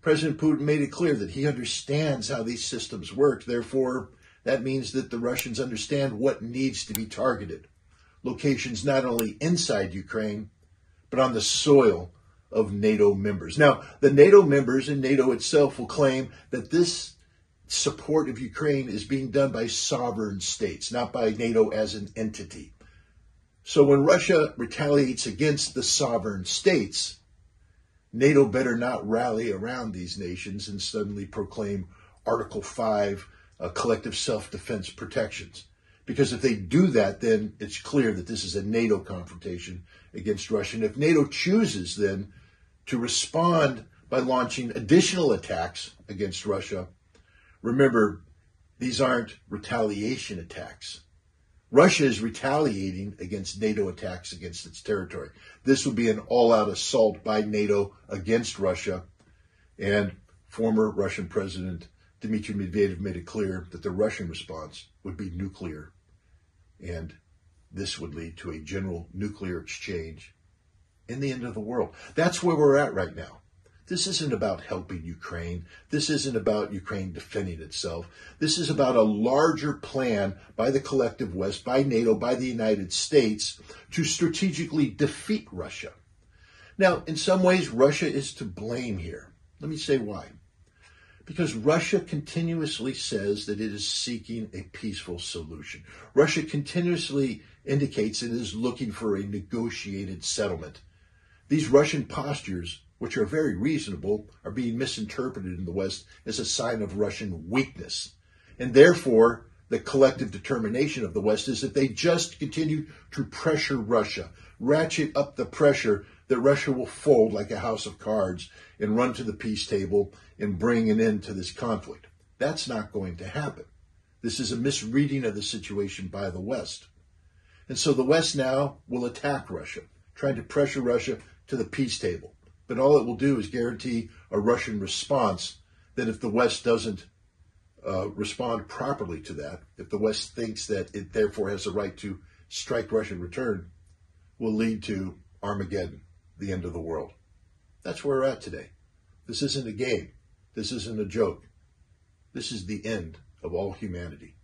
President Putin made it clear that he understands how these systems work. Therefore, that means that the Russians understand what needs to be targeted. Locations not only inside Ukraine, but on the soil of NATO members. Now, the NATO members and NATO itself will claim that this support of Ukraine is being done by sovereign states, not by NATO as an entity. So when Russia retaliates against the sovereign states, NATO better not rally around these nations and suddenly proclaim Article 5 collective self-defense protections. Because if they do that, then it's clear that this is a NATO confrontation against Russia. And if NATO chooses then to respond by launching additional attacks against Russia, remember, these aren't retaliation attacks. Russia is retaliating against NATO attacks against its territory. This would be an all-out assault by NATO against Russia. And former Russian President Dmitry Medvedev made it clear that the Russian response would be nuclear. And this would lead to a general nuclear exchange in the end of the world. That's where we're at right now. This isn't about helping Ukraine. This isn't about Ukraine defending itself. This is about a larger plan by the collective West, by NATO, by the United States to strategically defeat Russia. Now, in some ways, Russia is to blame here. Let me say why. Because Russia continuously says that it is seeking a peaceful solution. Russia continuously indicates it is looking for a negotiated settlement. These Russian postures, which are very reasonable, are being misinterpreted in the West as a sign of Russian weakness. And therefore, the collective determination of the West is that they just continue to pressure Russia, ratchet up the pressure that Russia will fold like a house of cards and run to the peace table and bring an end to this conflict. That's not going to happen. This is a misreading of the situation by the West. And so the West now will attack Russia, trying to pressure Russia to the peace table. But all it will do is guarantee a Russian response that if the West doesn't respond properly to that, if the West thinks that it therefore has a right to strike Russia in return, will lead to Armageddon, the end of the world. That's where we're at today. This isn't a game. This isn't a joke. This is the end of all humanity.